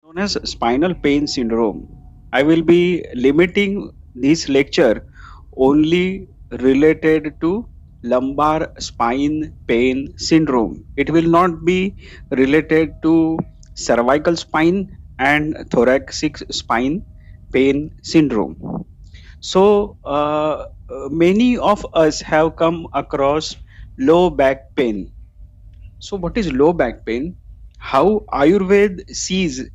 known as spinal pain syndrome. I will be limiting this lecture only related to lumbar spine pain syndrome. It will not be related to cervical spine and thoracic spine pain syndrome. So, many of us have come across low back pain. So, what is low back pain? How Ayurveda sees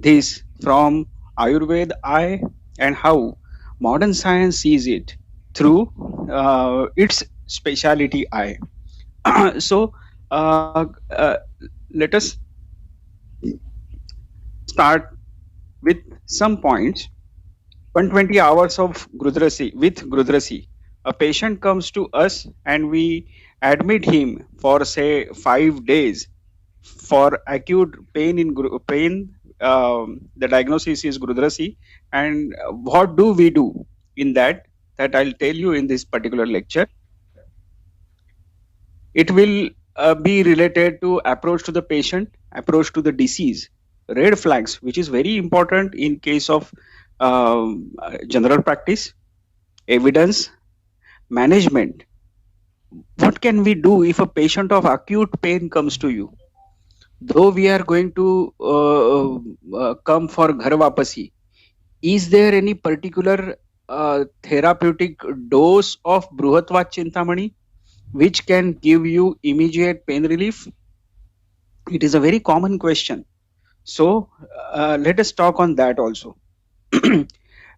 this from Ayurveda eye, and how modern science sees it through its speciality eye. So, uh, let us start with some points. 120 hours of Grudrasi with Grudrasi. A patient comes to us and we admit him for say 5 days for acute pain in pain. The diagnosis is Grudrasi, and what do we do in that? That I'll tell you in this particular lecture. It will be related to approach to the patient, approach to the disease, red flags, which is very important in case of general practice, evidence, management. What can we do if a patient of acute pain comes to you? Though we are going to come for ghar wapasi, is there any particular therapeutic dose of Bruhatvat Chintamani which can give you immediate pain relief? It is a very common question. So let us talk on that also.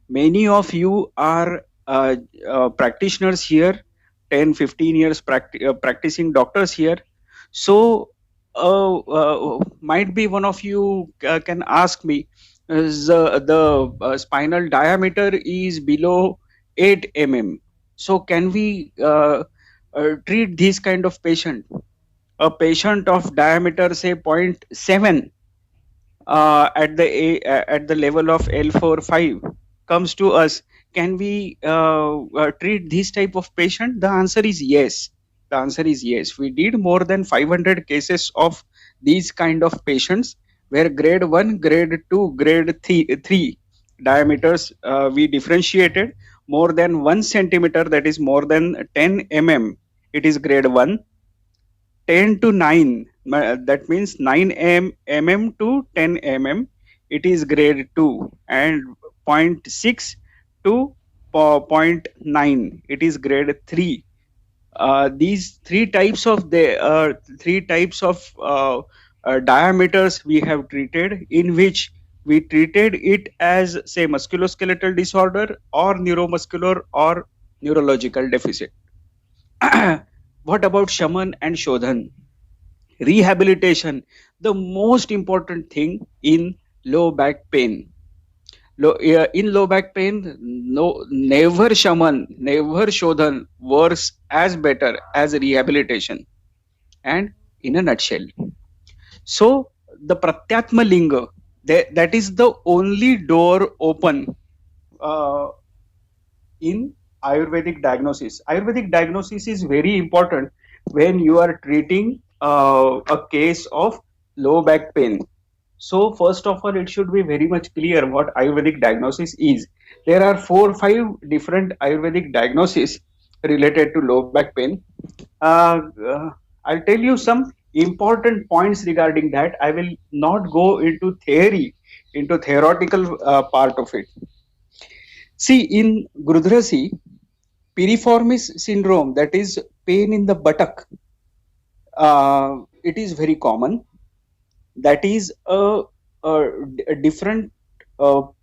Many of you are practitioners here, 10, 15 years practicing doctors here. So might be one of you can ask me, the spinal diameter is below 8 mm. So can we treat this kind of patient? A patient of diameter say 0.7 at the level of L4-5 comes to us, can we treat this type of patient? The answer is yes. The answer is yes. We did more than 500 cases of these kind of patients where grade 1, grade 2, grade 3 diameters we differentiated. More than 1 centimeter, that is more than 10 mm, it is grade 1. 10 to 9, that means 9 mm to 10 mm, it is grade 2, and 0.6 to 0.9, it is grade 3. These three types of diameters we have treated, in which we treated it as say musculoskeletal disorder or neuromuscular or neurological deficit. What about Shaman and Shodhan? Rehabilitation, the most important thing in low back pain. In low back pain, no, never Shaman, never Shodhan works as better as rehabilitation. And in a nutshell, so the Pratyatma Linga, that is the only door open in Ayurvedic diagnosis. Ayurvedic diagnosis is very important when you are treating a case of low back pain. So first of all, it should be very much clear what Ayurvedic diagnosis is. There are 4-5 different Ayurvedic diagnoses related to low back pain. I'll tell you some important points regarding that. I will not go into theoretical part of it. See, in Grudrasi, piriformis syndrome, that is pain in the buttock, it is very common. That is a different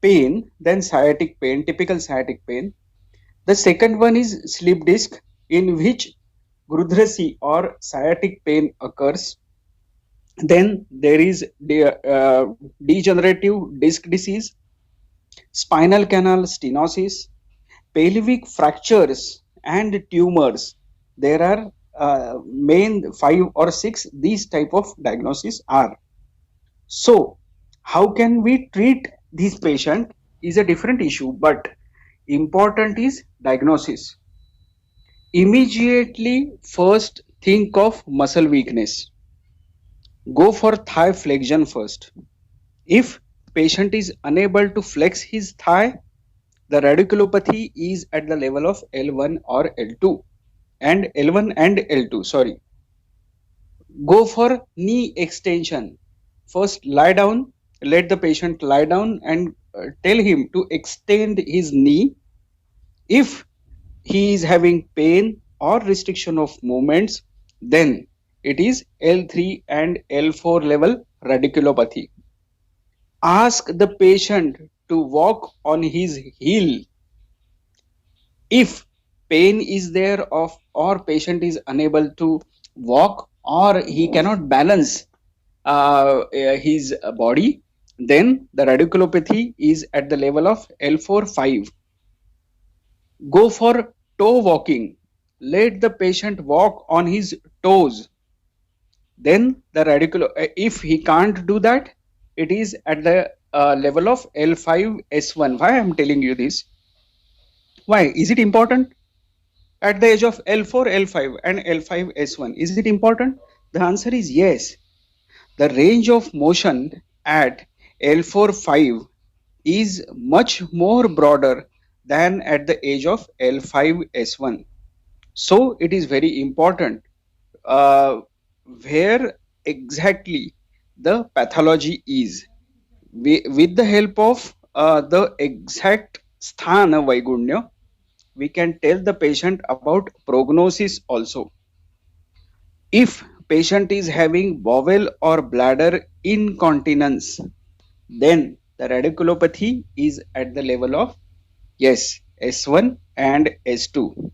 pain than sciatic pain, typical sciatic pain. The second one is slip disc, in which Grudrasi or sciatic pain occurs. Then there is degenerative disc disease, spinal canal stenosis, pelvic fractures and tumors. There are main 5 or 6 these type of diagnoses are. So how can we treat this patient is a different issue, but important is diagnosis. Immediately first think of muscle weakness. Go for thigh flexion first. If patient is unable to flex his thigh, the radiculopathy is at the level of L1 or L2 and L1 and L2, sorry. Go for knee extension. First lie down, let the patient lie down and tell him to extend his knee. If he is having pain or restriction of movements, then it is L3 and L4 level radiculopathy. Ask the patient to walk on his heel. If pain is there of or patient is unable to walk or he cannot balance his body, then the radiculopathy is at the level of L4-5. Go for toe walking. Let the patient walk on his toes. Then the if he can't do that, it is at the level of L5-S1. Why I am telling you this? Why is it important? At the age of L4, L5 and L5-S1, is it important? The answer is yes. The range of motion at L4-5 is much more broader than at the age of L5-S1. So it is very important where exactly the pathology is. With the help of the exact sthana vaigunya, we can tell the patient about prognosis also. If patient is having bowel or bladder incontinence, then the radiculopathy is at the level of yes, S1 and S2.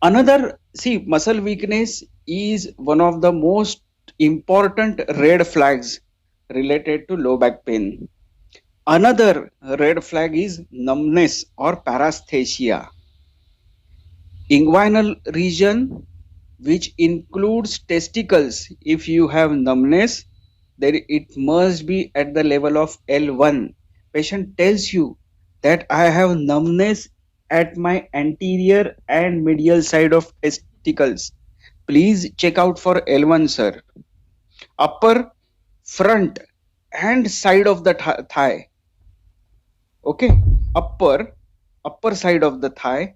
Another, see, muscle weakness is one of the most important red flags related to low back pain. Another red flag is numbness or paresthesia. Inguinal region, which includes testicles, if you have numbness, then it must be at the level of L1. Patient tells you that I have numbness at my anterior and medial side of testicles. Please check out for L1, sir. Upper, front and side of the thigh. Okay, upper side of the thigh,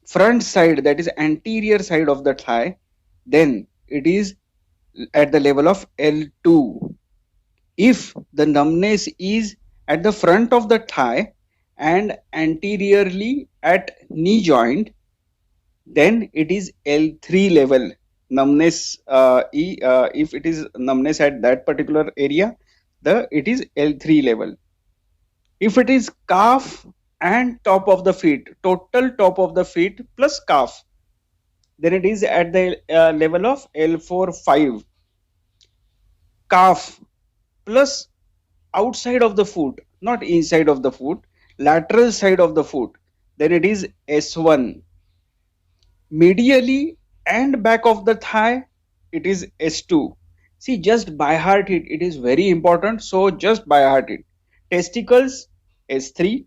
front side, that is anterior side of the thigh, then it is at the level of L2. If the numbness is at the front of the thigh and anteriorly at knee joint, then it is L3 level numbness. If it is numbness at that particular area, it is L3 level. If it is calf and top of the feet, total top of the feet plus calf, then it is at the level of L4-5. Calf plus outside of the foot, not inside of the foot, lateral side of the foot, then it is S1. Medially and back of the thigh, it is S2. See, just by heart it is very important. So just by heart it. Testicles S3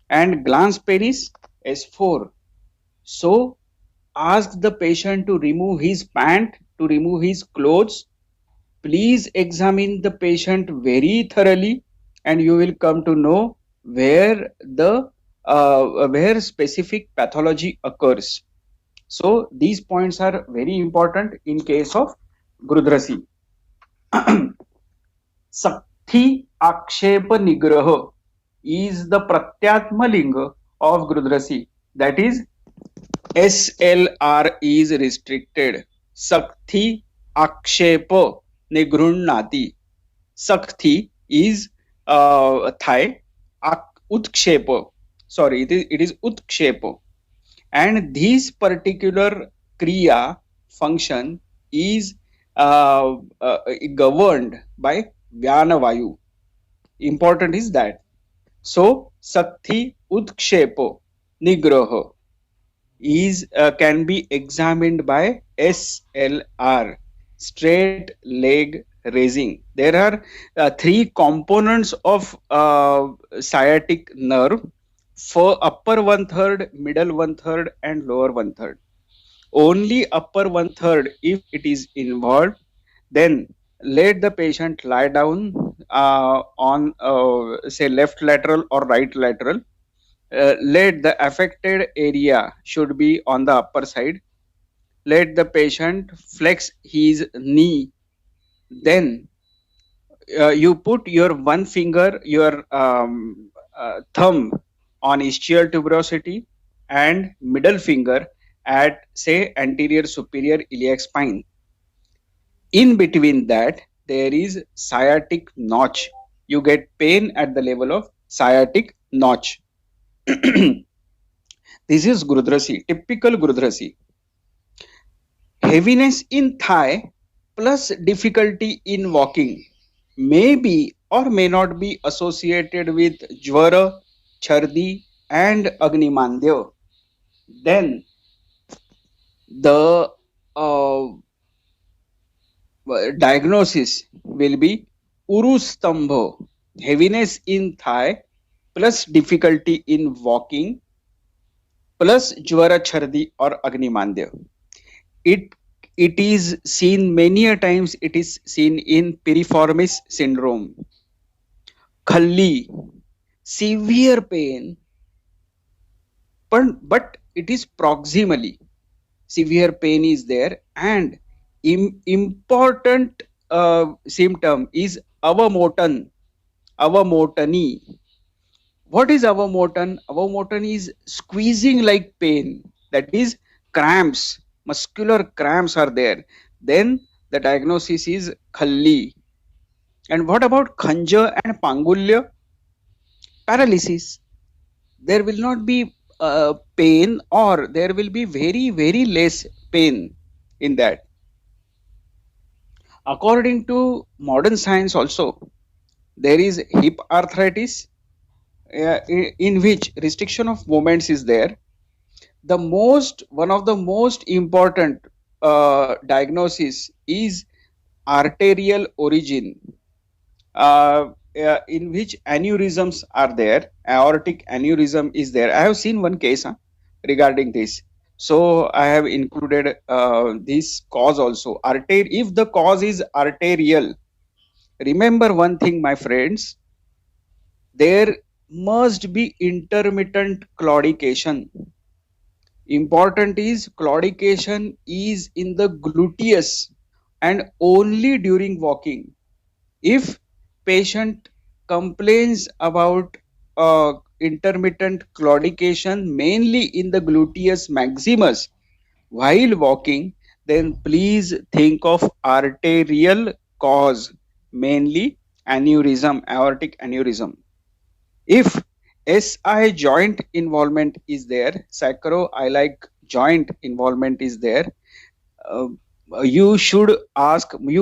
and glans penis S4. So ask the patient to remove his pant, to remove his clothes. Please examine the patient very thoroughly and you will come to know where the where specific pathology occurs. So these points are very important in case of Grudrasi. Sakthi Akshepa Nigraha is the Pratyatma Linga of Grudrasi. That is, SLR is restricted. Sakthi Akshepa Nigrunnati. Sakthi is thigh. Utkshepa. Sorry, it is Utkshepa. And this particular Kriya function is governed by Vyana Vayu. Important is that. So, Sakthi Utkshepa Nigraha is can be examined by SLR, straight leg raising. There are three components of sciatic nerve: for upper 1/3, middle 1/3 and lower 1/3. Only upper 1/3, if it is involved, then let the patient lie down on say left lateral or right lateral. Let the affected area should be on the upper side. Let the patient flex his knee. Then you put your one finger, your thumb on ischial tuberosity and middle finger at say anterior superior iliac spine. In between that, there is sciatic notch. You get pain at the level of sciatic notch. This is Gurudrasi, typical Gurudrasi. Heaviness in thigh plus difficulty in walking may be or may not be associated with Jvara, Chardi, and Agnimandya. Then the uh, diagnosis will be Urustambha, heaviness in thigh plus difficulty in walking plus Jvara, Chardi, or Agnimandya. It is seen many a times. It is seen in piriformis syndrome, khalli, severe pain, but it is proximally severe pain is there, and important symptom is avamotani. What is avamotani? Avamotani is squeezing like pain, that is cramps, muscular cramps are there. Then the diagnosis is khalli. And what about khanja and pangulya? Paralysis. There will not be pain, or there will be very less pain in that. According to modern science also, there is hip arthritis in which restriction of movements is there. One of the most important diagnosis is arterial origin, in which aneurysms are there. Aortic aneurysm is there. I have seen one case regarding this, so I have included this cause also. If the cause is arterial, remember one thing, my friends, there must be intermittent claudication. Important is claudication is in the gluteus and only during walking. If patient complains about intermittent claudication mainly in the gluteus maximus while walking, then please think of arterial cause, mainly aneurysm, aortic aneurysm. If SI joint involvement is there, sacroiliac joint involvement is there, uh, you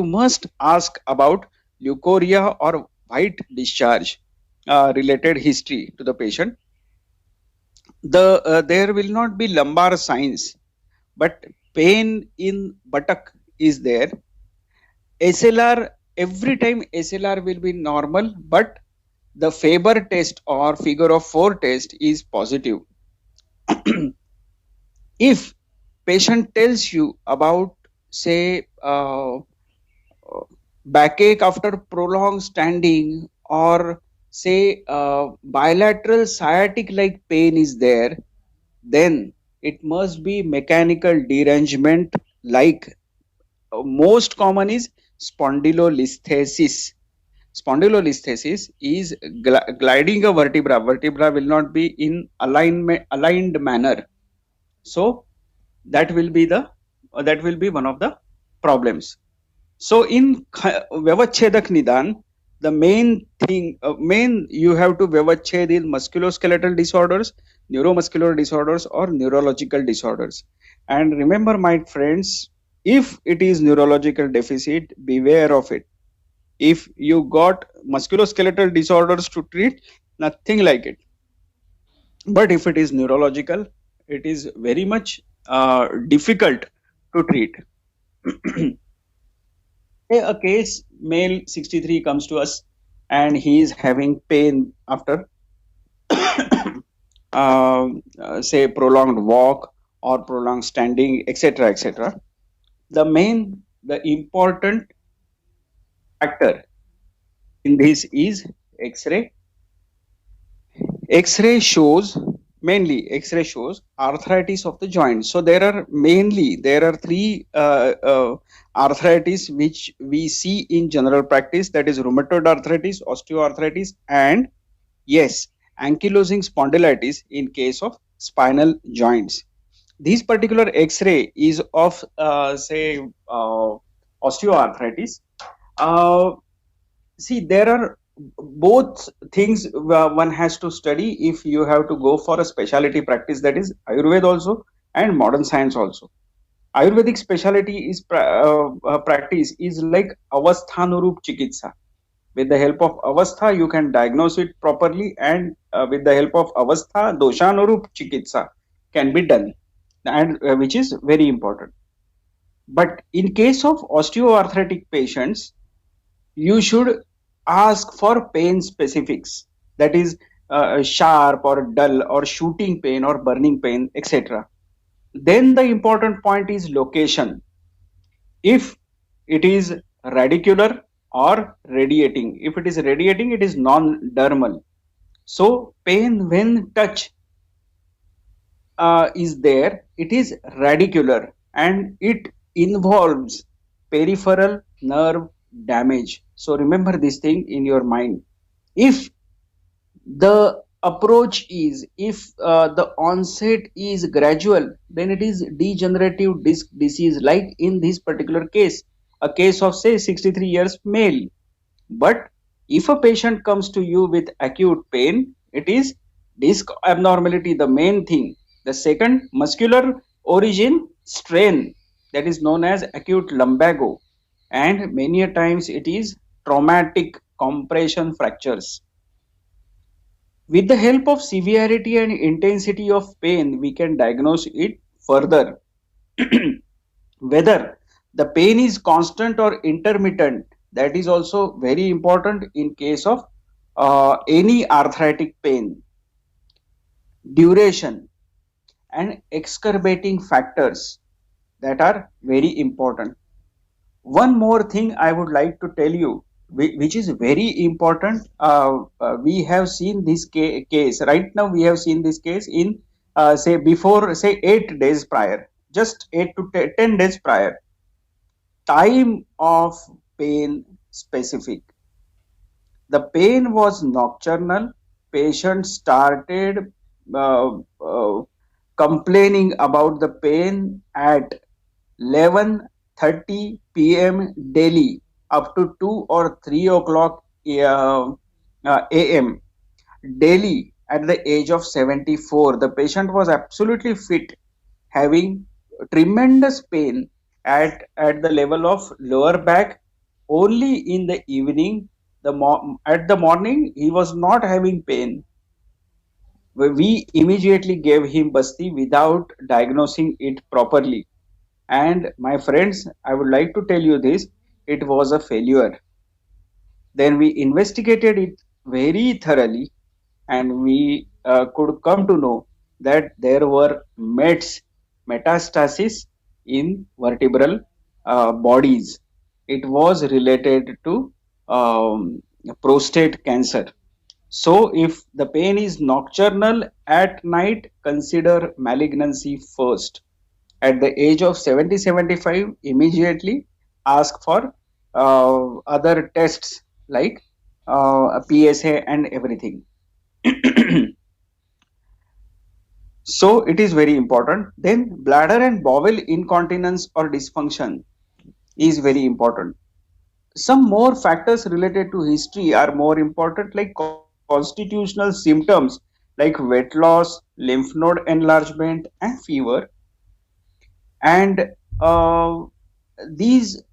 must ask about leukorrhea or white discharge related history to the patient. There will not be lumbar signs, but pain in buttock is there. SLR, every time SLR will be normal, but the Faber test or figure of 4 test is positive. If patient tells you about say backache after prolonged standing, or say bilateral sciatic like pain is there, then it must be mechanical derangement, like most common is spondylolisthesis. Spondylolisthesis is gliding a vertebra will not be in aligned manner, so that will be one of the problems. So in Vyavachchedak Nidan, the main thing, you have to Vyavachched in musculoskeletal disorders, neuromuscular disorders, or neurological disorders. And remember, my friends, if it is neurological deficit, beware of it. If you got musculoskeletal disorders to treat, nothing like it. But if it is neurological, it is very much difficult to treat. A case, male 63 comes to us and he is having pain after say prolonged walk or prolonged standing, etc. The important factor in this is X-ray. X-ray shows mainly X-ray shows arthritis of the joint. So there are three arthritis which we see in general practice, that is rheumatoid arthritis, osteoarthritis, and yes, ankylosing spondylitis in case of spinal joints. This particular X-ray is of osteoarthritis. Uh, See, there are both things one has to study if you have to go for a specialty practice, that is Ayurveda also and modern science also. Ayurvedic specialty is practice is like avasthanurup chikitsa. With the help of avastha, you can diagnose it properly, and with the help of avastha, doshanurup chikitsa can be done, and which is very important. But in case of osteoarthritic patients, you should ask for pain specifics, that is sharp or dull or shooting pain or burning pain, etc. Then the important point is location. If it is radicular or radiating, if it is radiating, it is non-dermal. So pain when touch is there, it is radicular and it involves peripheral nerve damage. So remember this thing in your mind. If the approach is, if the onset is gradual, then it is degenerative disc disease, like in this particular case, a case of say 63 years male. But if a patient comes to you with acute pain, it is disc abnormality, the main thing. The second, muscular origin strain, that is known as acute lumbago, and many a times it is traumatic compression fractures. With the help of severity and intensity of pain, we can diagnose it further. Whether the pain is constant or intermittent, that is also very important in case of any arthritic pain. Duration and exacerbating factors, that are very important. One more thing I would like to tell you, which is very important. We have seen this case right now. We have seen this case in say before say 8 days prior, just 8 to 10 days prior. Time of pain specific. The pain was nocturnal. Patient started uh, uh, complaining about the pain at 11:30 p.m. daily up to 2 or 3 o'clock a.m. daily at the age of 74. The patient was absolutely fit, having tremendous pain at the level of lower back. Only in the evening, at the morning, he was not having pain. We immediately gave him Basti without diagnosing it properly. And my friends, I would like to tell you this, it was a failure. Then we investigated it very thoroughly, and we could come to know that there were metastasis in vertebral bodies. It was related to prostate cancer. So, if the pain is nocturnal at night, consider malignancy first. At the age of 70 75, immediately ask for other tests like PSA and everything. So it is very important. Then bladder and bowel incontinence or dysfunction is very important. Some more factors related to history are more important, like constitutional symptoms like weight loss, lymph node enlargement, and fever. And these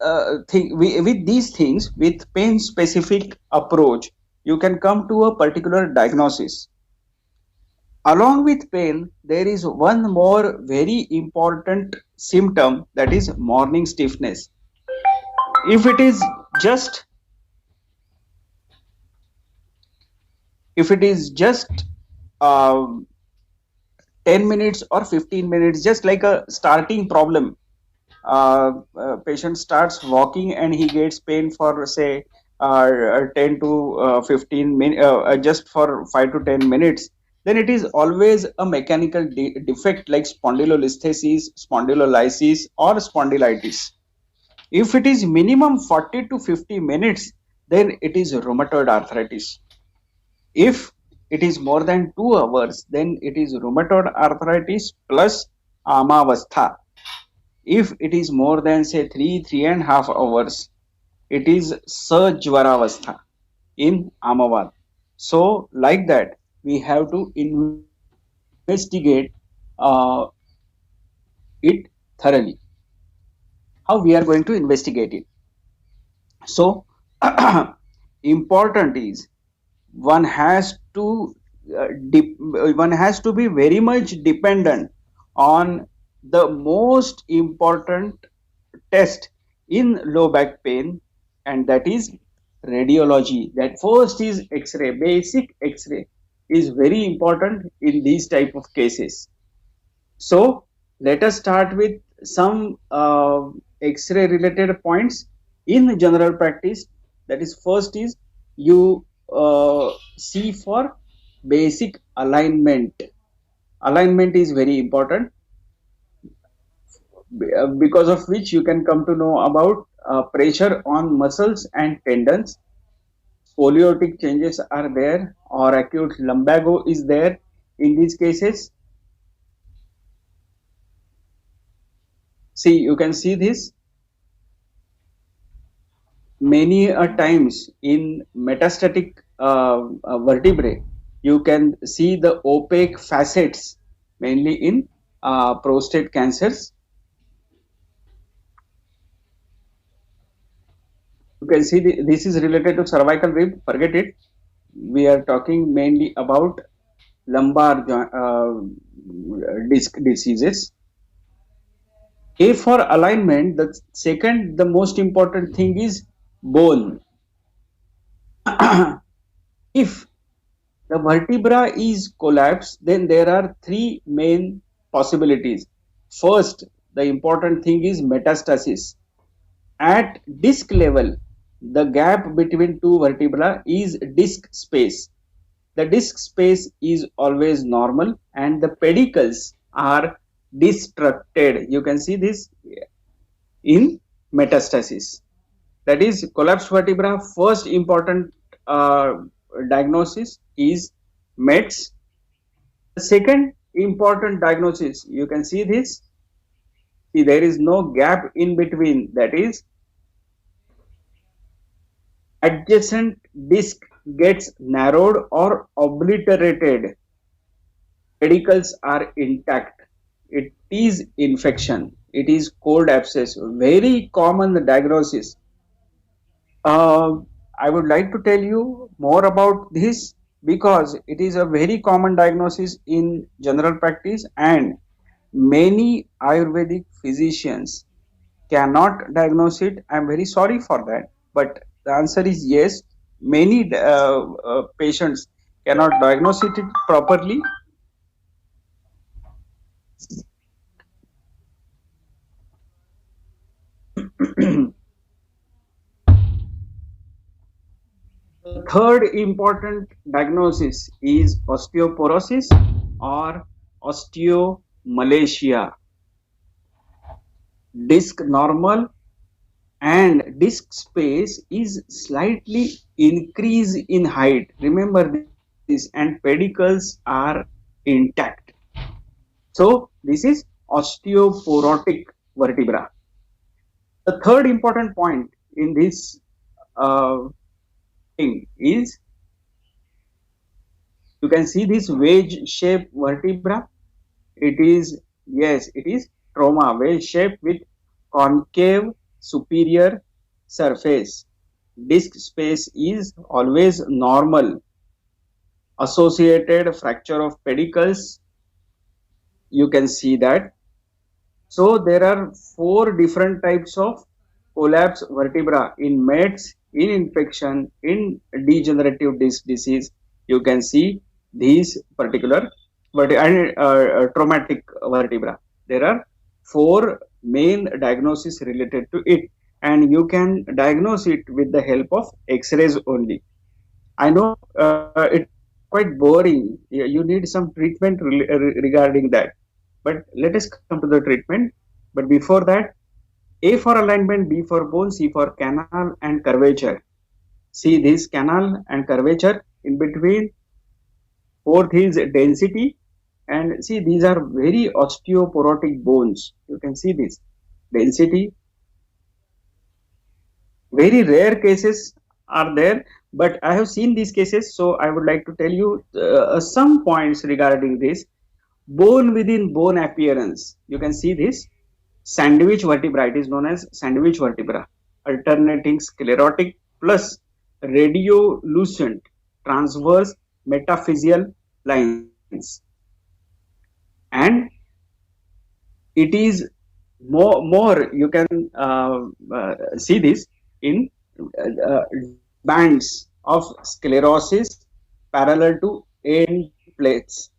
with these things, with pain specific approach, you can come to a particular diagnosis. Along with pain, there is one more very important symptom, that is morning stiffness. If it is just if it is just um 10 minutes or 15 minutes, just like a starting problem, patient starts walking and he gets pain for say 10 to 15 minutes, just for 5 to 10 minutes, then it is always a mechanical defect like spondylolisthesis, spondylolysis, or spondylitis. If it is minimum 40 to 50 minutes, then it is rheumatoid arthritis. If it is more than 2 hours, then it is rheumatoid arthritis plus amavastha. If it is more than say 3.5 hours, it is sajvaravastha in Amavad. So like that, we have to investigate it thoroughly. How we are going to investigate it? So important is one has to one has to be very much dependent on the most important test in low back pain, and that is radiology. That first is x-ray. Basic x-ray is very important in these type of cases. So let us start with some x-ray related points in general practice. That is, first is you see for basic alignment. Alignment is very important, because of which you can come to know about pressure on muscles and tendons. Scoliotic changes are there, or acute lumbago is there in these cases. See, you can see this many a times in metastatic vertebrae. You can see the opaque facets mainly in prostate cancers. You can see this is related to cervical rib. Forget it. We are talking mainly about lumbar disc diseases. A for alignment. The second, the most important thing is bone. If the vertebra is collapsed, then there are three main possibilities. First, the important thing is metastasis. At disc level, the gap between two vertebra is disc space. The disc space is always normal and the pedicles are destructed. You can see this in metastasis. That is, collapsed vertebra, first important diagnosis is METS. The second important diagnosis, you can see this. See, there is no gap in between. That is, adjacent disc gets narrowed or obliterated. Pedicles are intact. It is infection. It is cold abscess. Very common diagnosis. I would like to tell you more about this because it is a very common diagnosis in general practice, and many Ayurvedic physicians cannot diagnose it. I'm very sorry for that, but the answer is yes. Many patients cannot diagnose it properly. The third important diagnosis is osteoporosis or osteomalacia. Disc normal and disc space is slightly increase in height. Remember this, and pedicles are intact. So this is osteoporotic vertebra. The third important point in this thing is, you can see this wedge shaped vertebra. It is, yes, it is trauma, wedge shaped with concave superior surface. Disc space is always normal. Associated fracture of pedicles, you can see that. So there are four different types of collapse vertebra in METS, in infection, in degenerative disc disease. You can see these particular traumatic vertebra. There are four main diagnosis related to it, and you can diagnose it with the help of X-rays only. I know it's quite boring. You need some treatment regarding that. But let us come to the treatment. But before that, A for alignment, B for bone, C for canal and curvature. See this canal and curvature in between. Fourth is density. And see, these are very osteoporotic bones. You can see this density. Very rare cases are there, but I have seen these cases, so I would like to tell you some points regarding this. Bone within bone appearance. You can see this sandwich vertebra. It is known as sandwich vertebra. Alternating sclerotic plus radiolucent transverse metaphyseal lines. And it is more you can see this in uh, bands of sclerosis parallel to end plates.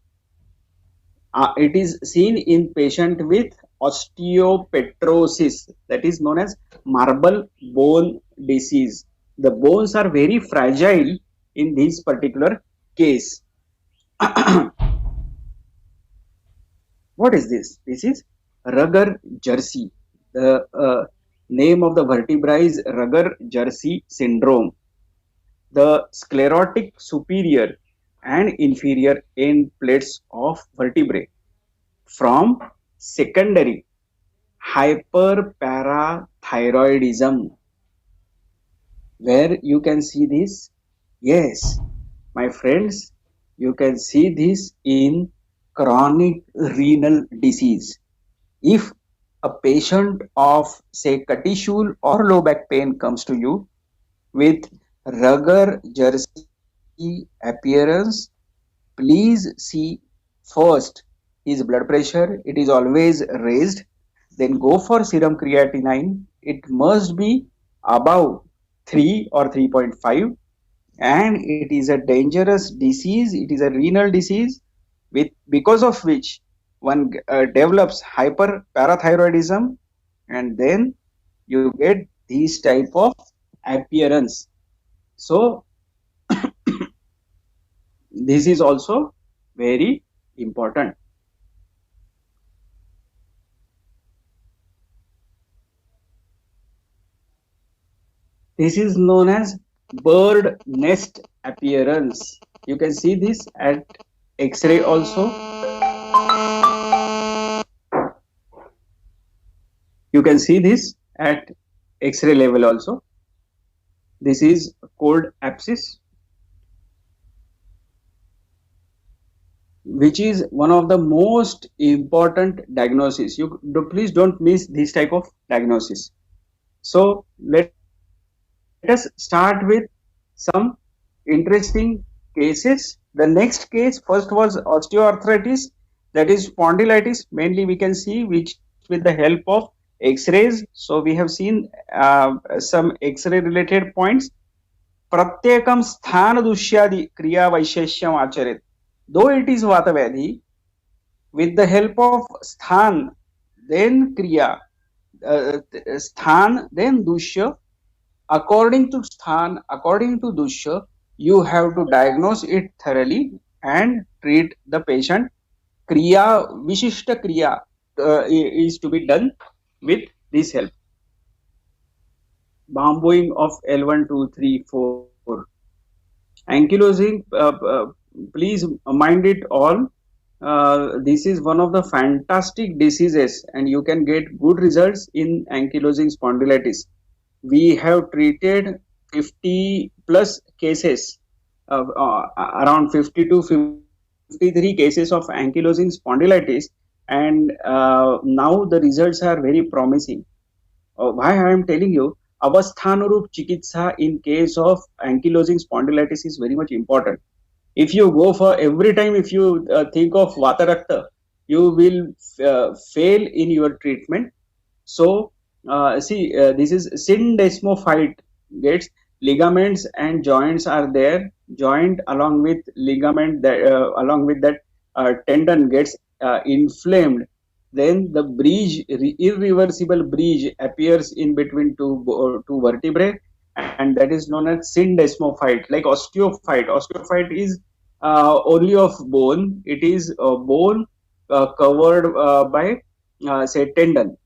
It is seen in patient with osteopetrosis, that is known as marble bone disease. The bones are very fragile in this particular case. What is this? This is Rugger-Jersey. The name of the vertebra is Rugger-Jersey syndrome. The sclerotic superior and inferior end plates of vertebrae from secondary hyperparathyroidism. Where you can see this? Yes, my friends, you can see this in chronic renal disease. If a patient of say catechol or low back pain comes to you with Rugger-Jersey appearance, please see first his blood pressure. It is always raised. Then go for serum creatinine. It must be above 3 or 3.5, and it is a dangerous disease. It is a renal disease because of which one develops hyperparathyroidism, and then you get these type of appearance. So this is also very important. This is known as bird nest appearance. You can see this at X-ray also. You can see this at X-ray level also. This is cold abscess, which is one of the most important diagnosis. You please don't miss this type of diagnosis. So let us start with some interesting cases. The next case first was osteoarthritis, that is spondylitis. Mainly we can see which with the help of X-rays. So we have seen some X-ray related points. Pratyekam sthana dushyadi kriya vaisheshyam acharit. Though it is Vata Vyadhi, with the help of sthan, then kriya, sthan, then dushya. According to sthan, according to dushya, you have to diagnose it thoroughly and treat the patient. Kriya, Vishishta Kriya is to be done with this help. Bambooing of L1, 2, 3, 4. Ankylosing, please mind it all. This is one of the fantastic diseases, and you can get good results in ankylosing spondylitis. We have treated 50 plus cases, around 50 to 53 cases of ankylosing spondylitis, and now the results are very promising. Why I am telling you, avasthanurup chikitsa in case of ankylosing spondylitis is very much important. If you go for every time, if you think of Vata Rakta, you will fail in your treatment. So see, this is syndesmophyte gets ligaments and joints are there. Joint along with ligament that along with that tendon gets inflamed, then the bridge, irreversible bridge appears in between two vertebrae, and that is known as syndesmophyte, like osteophyte. Osteophyte is only of bone. It is bone covered by say tendon.